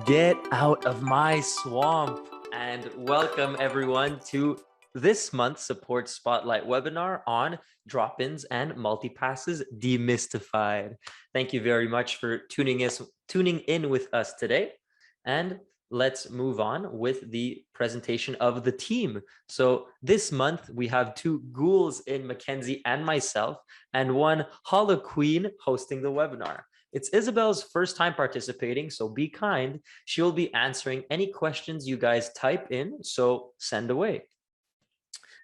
Get out of my swamp and welcome everyone to this month's Support Spotlight webinar on drop-ins and multi-passes demystified. Thank you very much for tuning in with us today. And let's move on with the presentation of the team. So this month we have two ghouls in Mackenzie and myself, and one Hollow Queen hosting the webinar. It's Isabel's first time participating, so be kind. She'll be answering any questions you guys type in, so send away.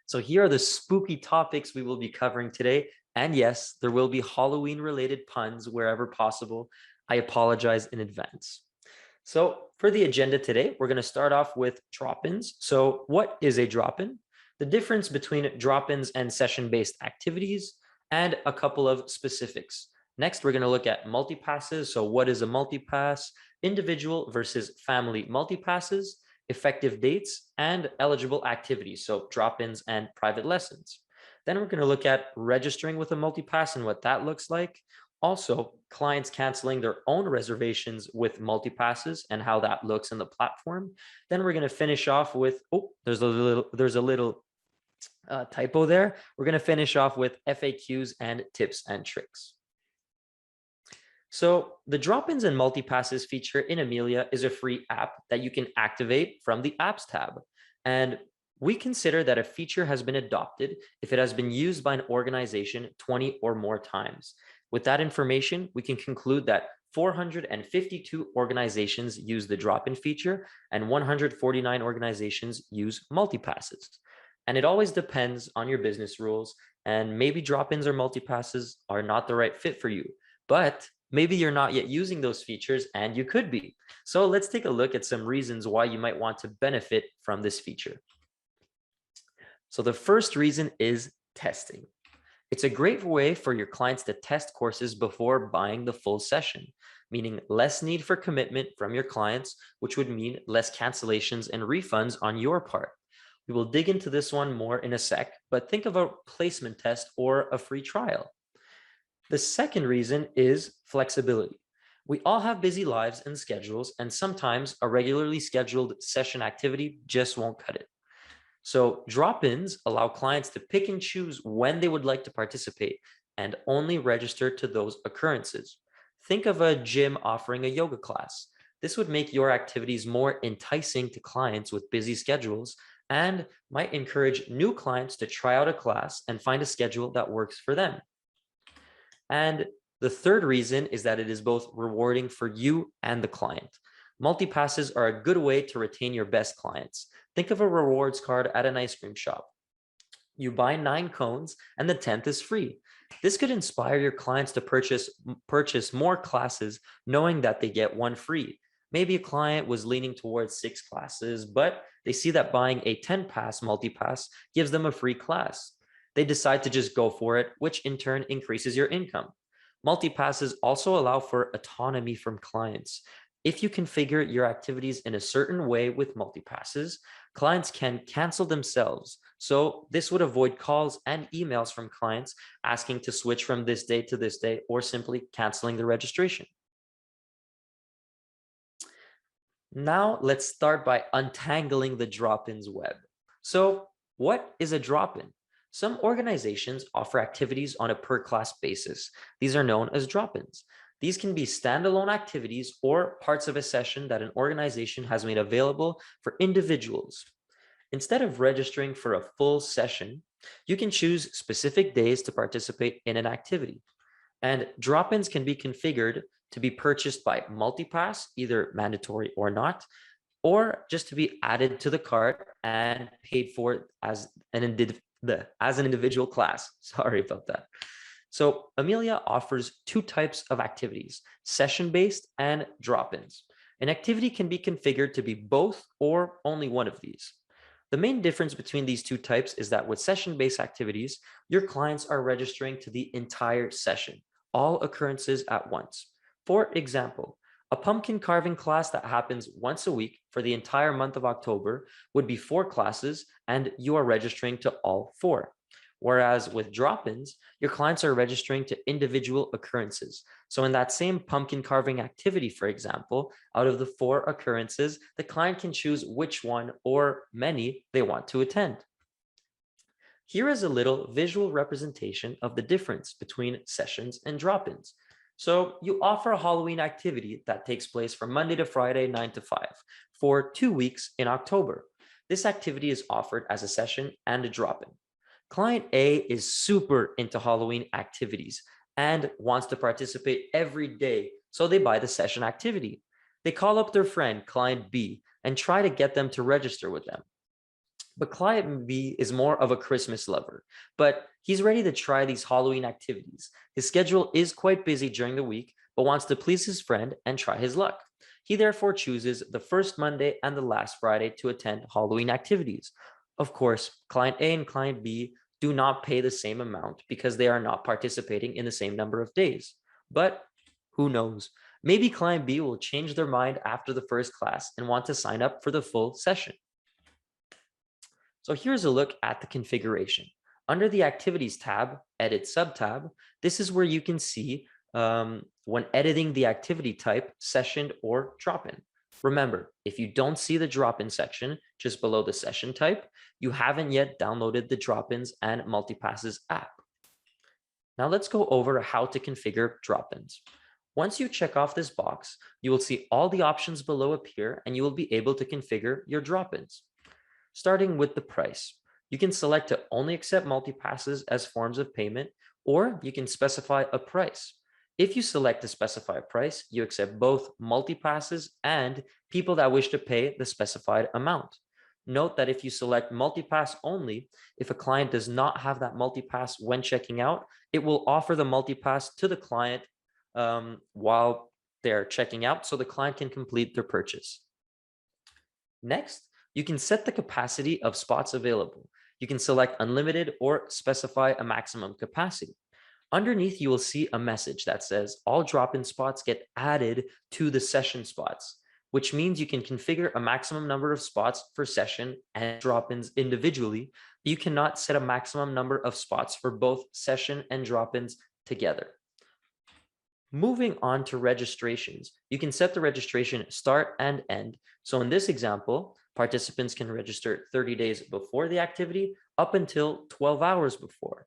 So here are the spooky topics we will be covering today. And yes, there will be Halloween related puns wherever possible. I apologize in advance. So for the agenda today, we're going to start off with drop-ins. So what is a drop-in? The difference between drop-ins and session-based activities, and a couple of specifics. Next, we're going to look at multi-passes. So what is a multi-pass? Individual versus family multi-passes, effective dates, and eligible activities. So drop-ins and private lessons. Then we're going to look at registering with a multi-pass and what that looks like. Also, clients canceling their own reservations with multi-passes and how that looks in the platform. Then we're going to finish off with, there's a little typo there. We're going to finish off with FAQs and tips and tricks. So the drop-ins and multi-passes feature in Amelia is a free app that you can activate from the apps tab. And we consider that a feature has been adopted if it has been used by an organization 20 or more times. With that information, we can conclude that 452 organizations use the drop-in feature and 149 organizations use multi-passes. And it always depends on your business rules, and maybe drop-ins or multi-passes are not the right fit for you. But maybe you're not yet using those features and you could be. So let's take a look at some reasons why you might want to benefit from this feature. So the first reason is testing. It's a great way for your clients to test courses before buying the full session, meaning less need for commitment from your clients, which would mean less cancellations and refunds on your part. We will dig into this one more in a sec, but think of a placement test or a free trial. The second reason is flexibility. We all have busy lives and schedules, and sometimes a regularly scheduled session activity just won't cut it. So drop-ins allow clients to pick and choose when they would like to participate and only register to those occurrences. Think of a gym offering a yoga class. This would make your activities more enticing to clients with busy schedules and might encourage new clients to try out a class and find a schedule that works for them. And the third reason is that it is both rewarding for you and the client. Multi-passes are a good way to retain your best clients. Think of a rewards card at an ice cream shop. You buy 9 cones and the 10th is free. This could inspire your clients to purchase more classes knowing that they get one free. Maybe a client was leaning towards 6 classes, but they see that buying a 10-pass multi-pass gives them a free class. They decide to just go for it, which in turn increases your income. Multi-passes also allow for autonomy from clients. If you configure your activities in a certain way with multi-passes, clients can cancel themselves. So this would avoid calls and emails from clients asking to switch from this day to this day or simply canceling the registration. Now let's start by untangling the drop-ins web. So what is a drop-in? Some organizations offer activities on a per-class basis. These are known as drop-ins. These can be standalone activities or parts of a session that an organization has made available for individuals. Instead of registering for a full session, you can choose specific days to participate in an activity. And drop-ins can be configured to be purchased by multi-pass, either mandatory or not, or just to be added to the cart and paid for as an individual class. Sorry about that. So Amelia offers 2 types of activities, session-based and drop-ins. An activity can be configured to be both or only one of these. The main difference between these 2 types is that with session-based activities, your clients are registering to the entire session, all occurrences at once. For example, a pumpkin carving class that happens once a week for the entire month of October would be 4 classes, and you are registering to all 4. Whereas with drop-ins, your clients are registering to individual occurrences. So in that same pumpkin carving activity, for example, out of the 4 occurrences, the client can choose which one or many they want to attend. Here is a little visual representation of the difference between sessions and drop-ins. So you offer a Halloween activity that takes place from Monday to Friday, 9 to 5, for 2 weeks in October. This activity is offered as a session and a drop-in. Client A is super into Halloween activities and wants to participate every day, so they buy the session activity. They call up their friend, Client B, and try to get them to register with them. But Client B is more of a Christmas lover, but he's ready to try these Halloween activities. His schedule is quite busy during the week, but wants to please his friend and try his luck. He therefore chooses the first Monday and the last Friday to attend Halloween activities. Of course, Client A and Client B do not pay the same amount because they are not participating in the same number of days. But who knows? Maybe Client B will change their mind after the first class and want to sign up for the full session. So here's a look at the configuration. Under the Activities tab, Edit subtab, this is where you can see when editing the activity type, session or drop-in. Remember, if you don't see the drop-in section just below the session type, you haven't yet downloaded the drop-ins and MultiPasses app. Now let's go over how to configure drop-ins. Once you check off this box, you will see all the options below appear and you will be able to configure your drop-ins. Starting with the price, you can select to only accept MultiPasses as forms of payment, or you can specify a price. If you select to specify a price, you accept both MultiPasses and people that wish to pay the specified amount. Note that if you select MultiPass only, if a client does not have that MultiPass when checking out, it will offer the MultiPass to the client while they're checking out so the client can complete their purchase. Next, you can set the capacity of spots available. You can select unlimited or specify a maximum capacity. Underneath, you will see a message that says all drop-in spots get added to the session spots, which means you can configure a maximum number of spots for session and drop-ins individually. You cannot set a maximum number of spots for both session and drop-ins together. Moving on to registrations, you can set the registration start and end. So in this example, participants can register 30 days before the activity up until 12 hours before.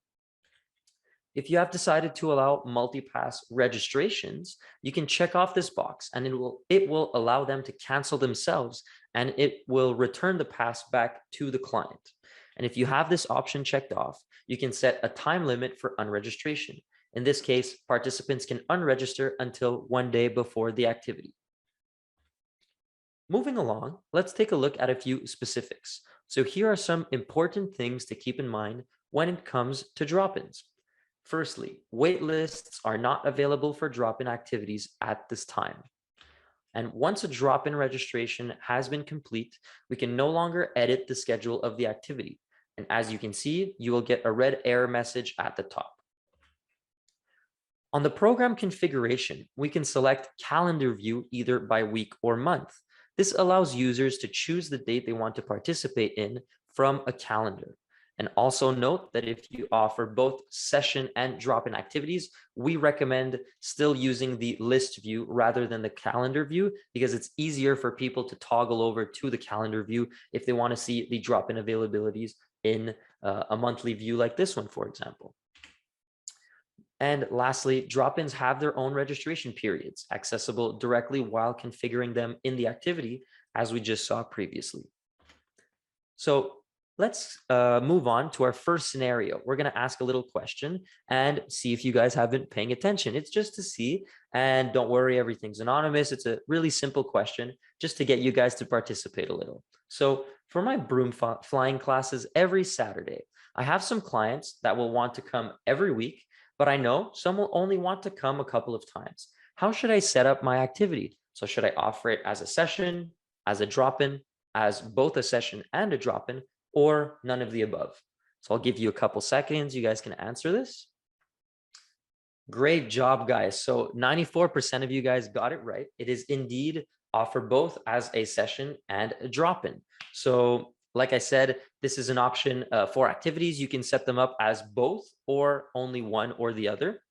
If you have decided to allow MultiPass registrations, you can check off this box and it will allow them to cancel themselves and it will return the pass back to the client. And if you have this option checked off, you can set a time limit for unregistration. In this case, participants can unregister until 1 day before the activity. Moving along, let's take a look at a few specifics. So here are some important things to keep in mind when it comes to drop-ins. Firstly, wait lists are not available for drop-in activities at this time. And once a drop-in registration has been complete, we can no longer edit the schedule of the activity. And as you can see, you will get a red error message at the top. On the program configuration, we can select calendar view either by week or month. This allows users to choose the date they want to participate in from a calendar. And also note that if you offer both session and drop-in activities, we recommend still using the list view rather than the calendar view because it's easier for people to toggle over to the calendar view if they want to see the drop-in availabilities in a monthly view like this one, for example. And lastly, drop-ins have their own registration periods, accessible directly while configuring them in the activity, as we just saw previously. So let's move on to our first scenario. We're going to ask a little question and see if you guys have been paying attention. It's just to see, and don't worry, everything's anonymous. It's a really simple question just to get you guys to participate a little. So for my broom flying classes every Saturday, I have some clients that will want to come every week, but I know some will only want to come a couple of times. How should I set up my activity? So should I offer it as a session, as a drop-in, as both a session and a drop-in, or none of the above? So I'll give you a couple seconds. You guys can answer this. Great job, guys. So 94% of you guys got it right. It is indeed offer both as a session and a drop-in. So like I said, this is an option for activities. You can set them up as both or only one or the other.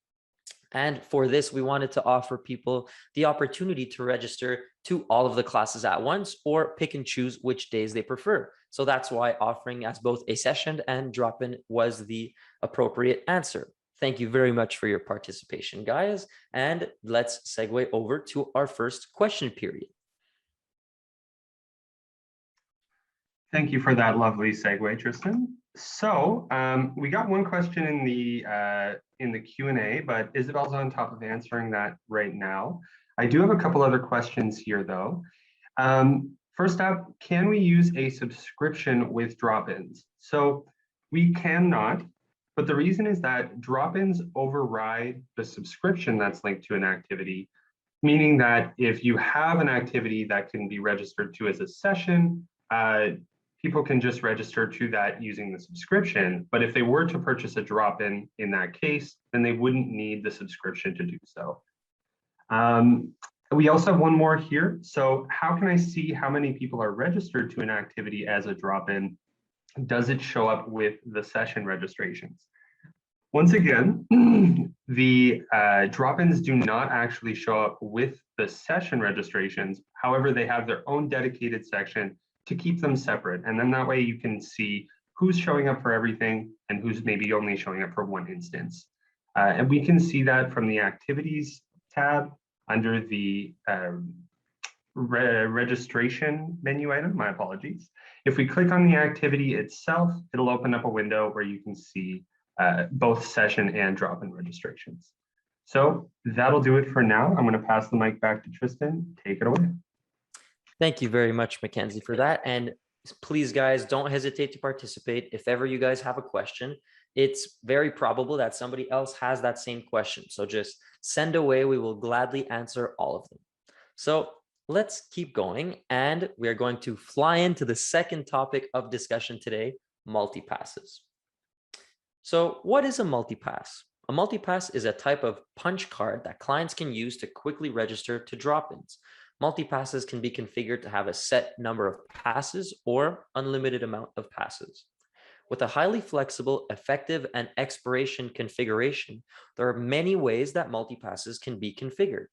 And for this, we wanted to offer people the opportunity to register to all of the classes at once or pick and choose which days they prefer. So that's why offering as both a session and drop-in was the appropriate answer. Thank you very much for your participation, guys. And let's segue over to our first question period. Thank you for that lovely segue, Tristan. So we got one question in the Q&A, but Isabel's on top of answering that right now. I do have a couple other questions here, though. First up, can we use a subscription with drop-ins? So we cannot, but the reason is that drop-ins override the subscription that's linked to an activity, meaning that if you have an activity that can be registered to as a session, people can just register to that using the subscription. But if they were to purchase a drop-in in that case, then they wouldn't need the subscription to do so. We also have one more here. So how can I see how many people are registered to an activity as a drop-in? Does it show up with the session registrations? Once again, the drop-ins do not actually show up with the session registrations. However, they have their own dedicated section to keep them separate. And then that way you can see who's showing up for everything and who's maybe only showing up for one instance. And we can see that from the activities tab under the registration menu item, my apologies. If we click on the activity itself, it'll open up a window where you can see both session and drop-in registrations. So that'll do it for now. I'm going to pass the mic back to Tristan. Take it away. Thank you very much, Mackenzie, for that. And please, guys, don't hesitate to participate. If ever you guys have a question, it's very probable that somebody else has that same question. So just send away. We will gladly answer all of them. So let's keep going. And we are going to fly into the second topic of discussion today, multi-passes. So what is a multi-pass? A multi-pass is a type of punch card that clients can use to quickly register to drop-ins. Multi-passes can be configured to have a set number of passes or unlimited amount of passes. With a highly flexible, effective, and expiration configuration, there are many ways that multi-passes can be configured.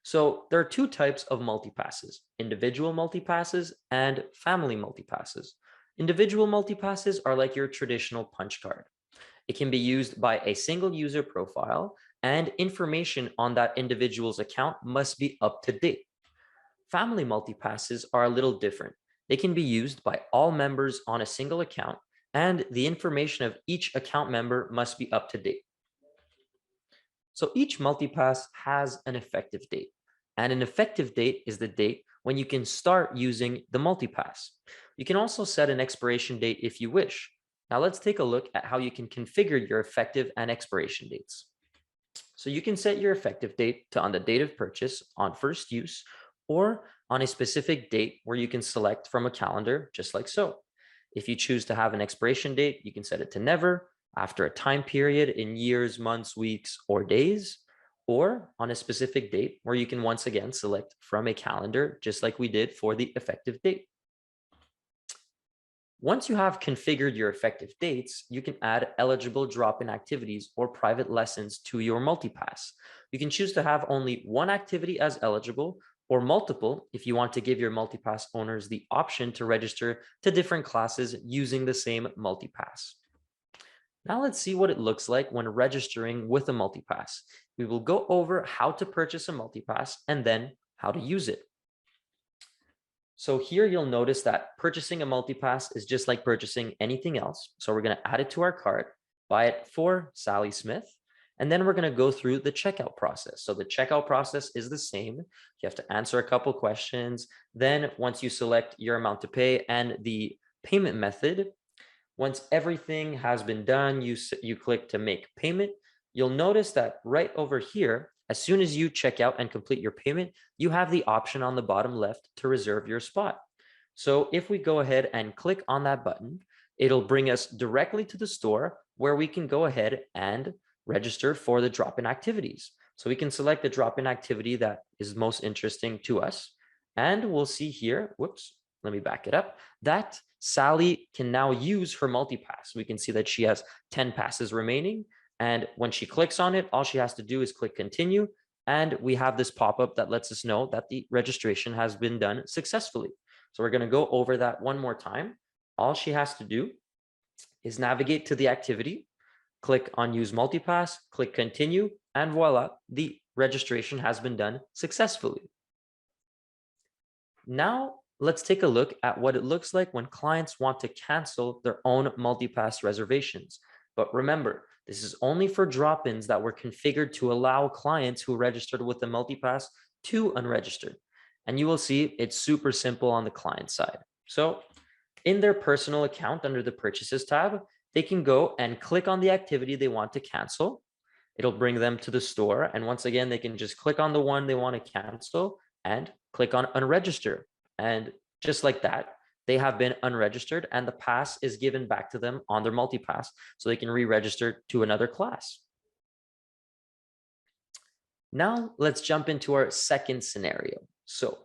So there are two types of multi-passes, individual multi-passes and family multi-passes. Individual multi-passes are like your traditional punch card. It can be used by a single user profile, and information on that individual's account must be up to date. Family multi-passes are a little different. They can be used by all members on a single account, and the information of each account member must be up to date. So each multi-pass has an effective date, and an effective date is the date when you can start using the multi-pass. You can also set an expiration date if you wish. Now let's take a look at how you can configure your effective and expiration dates. So you can set your effective date to on the date of purchase, on first use, or on a specific date where you can select from a calendar, just like so. If you choose to have an expiration date, you can set it to never, after a time period in years, months, weeks, or days, or on a specific date where you can once again select from a calendar, just like we did for the effective date. Once you have configured your effective dates, you can add eligible drop-in activities or private lessons to your multi-pass. You can choose to have only one activity as eligible or multiple if you want to give your multi-pass owners the option to register to different classes using the same multi-pass. Now let's see what it looks like when registering with a multi-pass. We will go over how to purchase a multi-pass and then how to use it. So here you'll notice that purchasing a multi-pass is just like purchasing anything else. So we're going to add it to our cart, buy it for Sally Smith, and then we're going to go through the checkout process. So the checkout process is the same. You have to answer a couple questions. Then once you select your amount to pay and the payment method, once everything has been done, you click to make payment. You'll notice that right over here, as soon as you check out and complete your payment, you have the option on the bottom left to reserve your spot. So if we go ahead and click on that button, it'll bring us directly to the store where we can go ahead and register for the drop-in activities. So we can select the drop-in activity that is most interesting to us. And we'll see here, let me back it up, that Sally can now use her multipass. We can see that she has 10 passes remaining. And when she clicks on it, all she has to do is click continue. And we have this pop-up that lets us know that the registration has been done successfully. So we're going to go over that one more time. All she has to do is navigate to the activity, click on use multipass, click continue, and voila, the registration has been done successfully. Now, let's take a look at what it looks like when clients want to cancel their own multipass reservations. But remember, this is only for drop-ins that were configured to allow clients who registered with the multipass to unregister. And you will see it's super simple on the client side. So in their personal account under the purchases tab, they can go and click on the activity they want to cancel. It'll bring them to the store. And once again, they can just click on the one they want to cancel and click on unregister. And just like that, they have been unregistered and the pass is given back to them on their multipass so they can re-register to another class. Now let's jump into our second scenario. So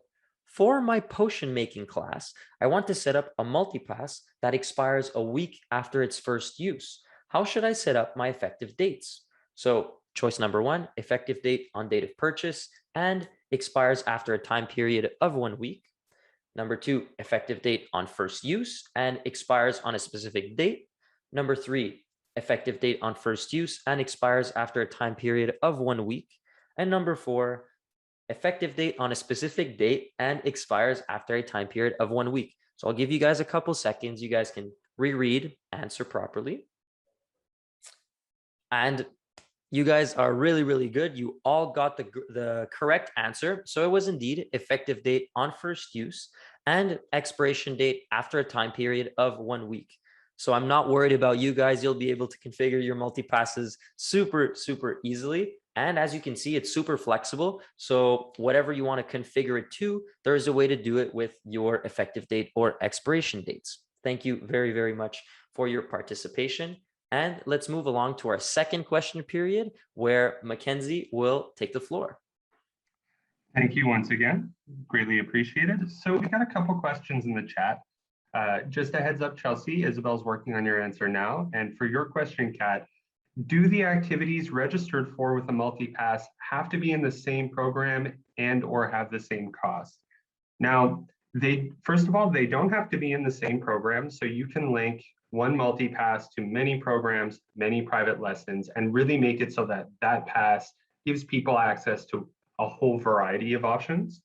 for my potion making class, I want to set up a multipass that expires a week after its first use. How should I set up my effective dates? So choice number one, effective date on date of purchase and expires after a time period of 1 week. Number two, effective date on first use and expires on a specific date. Number three, effective date on first use and expires after a time period of 1 week. And number four, effective date on a specific date and expires after a time period of 1 week. So I'll give you guys a couple seconds. You guys can reread, answer properly. And you guys are really, really good. You all got the correct answer. So it was indeed effective date on first use and expiration date after a time period of 1 week. So I'm not worried about you guys. You'll be able to configure your multipasses super, super easily. And as you can see, it's super flexible. So whatever you want to configure it to, there is a way to do it with your effective date or expiration dates. Thank you very, very much for your participation. And let's move along to our second question period where Mackenzie will take the floor. Thank you once again. Greatly appreciated. So we got a couple questions in the chat. Just a heads up, Chelsea, Isabel's working on your answer now. And for your question, Kat, do the activities registered for with a multipass have to be in the same program and or have the same cost? Now, first of all, they don't have to be in the same program. So you can link one multipass to many programs, many private lessons, and really make it so that that pass gives people access to a whole variety of options.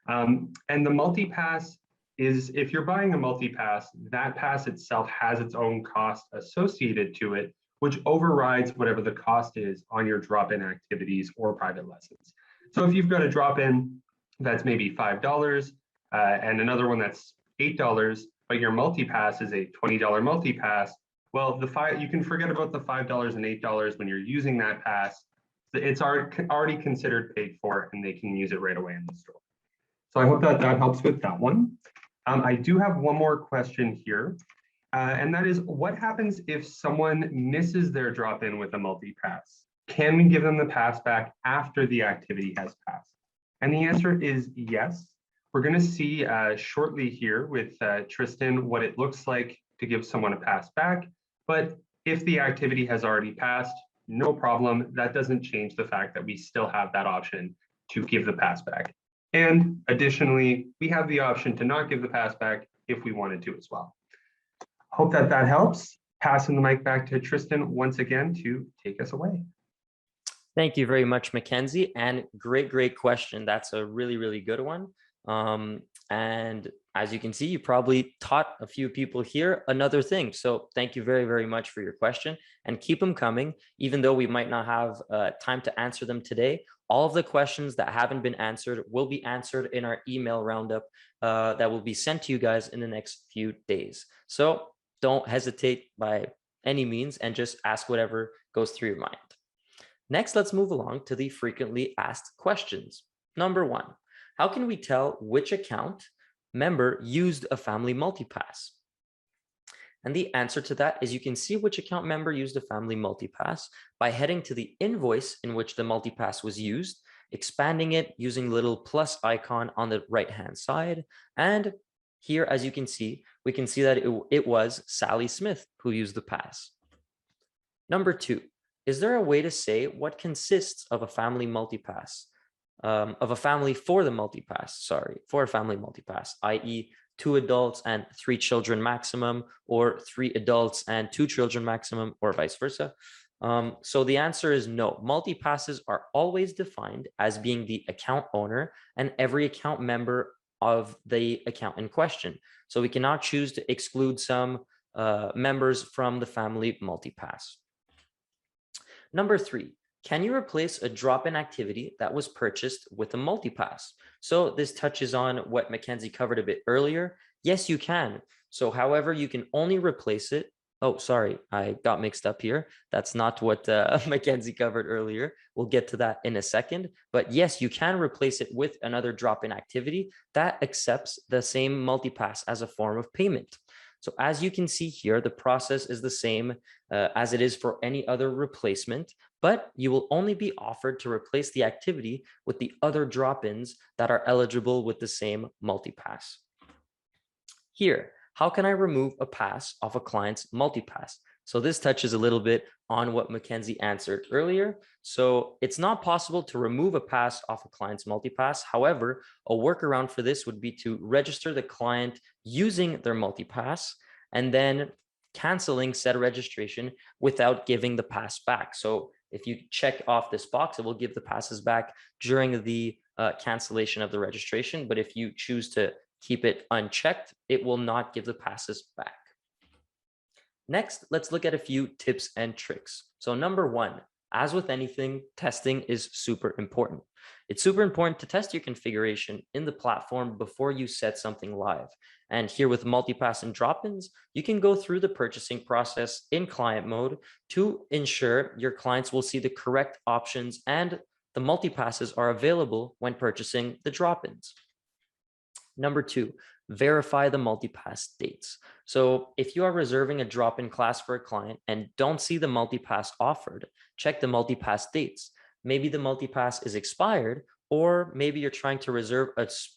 And the multipass is, if you're buying a multipass, that pass itself has its own cost associated to it, which overrides whatever the cost is on your drop-in activities or private lessons. So if you've got a drop-in that's maybe $5 and another one that's $8, but your multipass is a $20 multipass, well, you can forget about the $5 and $8 when you're using that pass. It's already considered paid for, and they can use it right away in the store. So I hope that helps with that one. I do have one more question here, and that is, what happens if someone misses their drop-in with a multipass? Can we give them the pass back after the activity has passed? And the answer is yes. We're going to see shortly here with Tristan what it looks like to give someone a pass back. But if the activity has already passed, no problem. That doesn't change the fact that we still have that option to give the pass back. And additionally, we have the option to not give the pass back if we wanted to as well. Hope that helps. Passing the mic back to Tristan once again to take us away. Thank you very much, Mackenzie. And great question. That's a really, really good one. And as you can see, you probably taught a few people here another thing. So thank you very, very much for your question, and keep them coming. Even though we might not have time to answer them today, all of the questions that haven't been answered will be answered in our email roundup that will be sent to you guys in the next few days. So don't hesitate by any means and just ask whatever goes through your mind. Next, let's move along to the frequently asked questions. Number one, how can we tell which account member used a family multipass? And the answer to that is you can see which account member used a family multipass by heading to the invoice in which the multipass was used, expanding it using the little plus icon on the right-hand side. And Here, as you can see, we can see that it was Sally Smith who used the pass. Number 2, is there a way to say what consists of a family multipass? Of a family for the multipass, sorry, for a family multipass, i.e. 2 adults and 3 children maximum, or 3 adults and 2 children maximum, or vice versa. So the answer is no. Multipasses are always defined as being the account owner and every account member of the account in question. So we cannot choose to exclude some members from the family multipass. Number 3, can you replace a drop-in activity that was purchased with a multipass? So this touches on what Mackenzie covered a bit earlier. Yes, you can. So however, you can only replace it. Oh, sorry, I got mixed up here. That's not what Mackenzie covered earlier. We'll get to that in a second. But yes, you can replace it with another drop-in activity that accepts the same multipass as a form of payment. So as you can see here, the process is the same as it is for any other replacement, but you will only be offered to replace the activity with the other drop-ins that are eligible with the same multipass. Here, how can I remove a pass off a client's multipass? So this touches a little bit on what Mackenzie answered earlier. So it's not possible to remove a pass off a client's multipass. However, a workaround for this would be to register the client using their multipass and then canceling said registration without giving the pass back. So if you check off this box, it will give the passes back during the cancellation of the registration. But if you choose to keep it unchecked, it will not give the passes back. Next, let's look at a few tips and tricks. So number 1, as with anything, testing is super important. It's super important to test your configuration in the platform before you set something live. And here with multipass and drop-ins, you can go through the purchasing process in client mode to ensure your clients will see the correct options and the multipasses are available when purchasing the drop-ins. Number 2, verify the multipass dates. So if you are reserving a drop-in class for a client and don't see the multipass offered, check the multipass dates. Maybe the multipass is expired, or maybe you're trying to reserve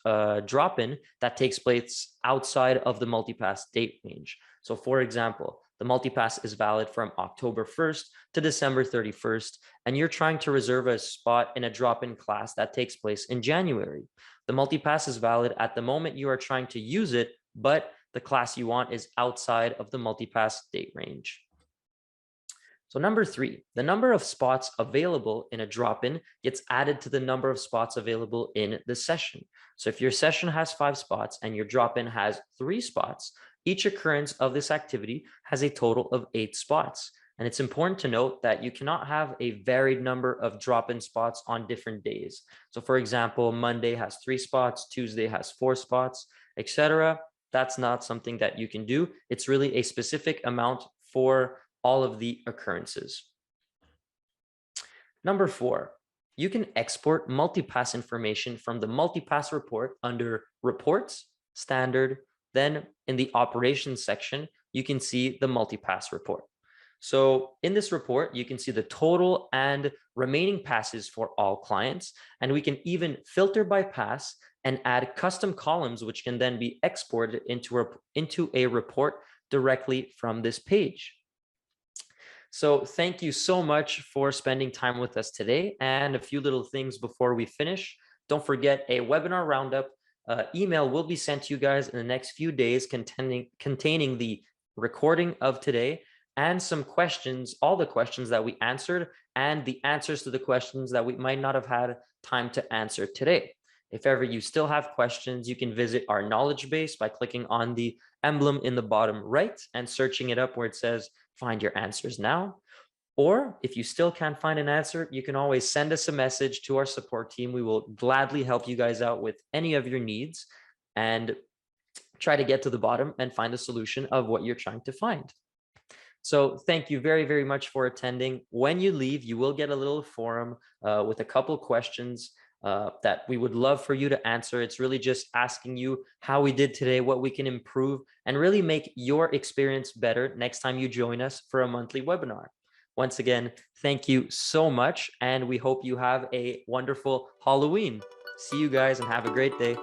a drop-in that takes place outside of the multipass date range. So for example, the multipass is valid from October 1st to December 31st, and you're trying to reserve a spot in a drop-in class that takes place in January. The multipass is valid at the moment you are trying to use it, but the class you want is outside of the multipass date range. So number 3, the number of spots available in a drop-in gets added to the number of spots available in the session. So if your session has 5 spots and your drop-in has 3 spots, each occurrence of this activity has a total of 8 spots. And it's important to note that you cannot have a varied number of drop-in spots on different days. So for example, Monday has 3 spots, Tuesday has 4 spots, etc. That's not something that you can do. It's really a specific amount for all of the occurrences. Number 4, you can export multipass information from the multipass report under Reports, Standard. Then in the Operations section, you can see the multipass report. So in this report, you can see the total and remaining passes for all clients, and we can even filter by pass and add custom columns, which can then be exported into a report directly from this page. So thank you so much for spending time with us today. And a few little things before we finish. Don't forget, a webinar roundup email will be sent to you guys in the next few days containing the recording of today and some questions, all the questions that we answered and the answers to the questions that we might not have had time to answer today. If ever you still have questions, you can visit our knowledge base by clicking on the emblem in the bottom right and searching it up where it says find your answers now. Or if you still can't find an answer, you can always send us a message to our support team. We will gladly help you guys out with any of your needs and try to get to the bottom and find a solution of what you're trying to find. So thank you very, very much for attending. When you leave, you will get a little forum with a couple questions that we would love for you to answer. It's really just asking you how we did today, what we can improve, and really make your experience better next time you join us for a monthly webinar. Once again, thank you so much, and we hope you have a wonderful Halloween. See you guys and have a great day.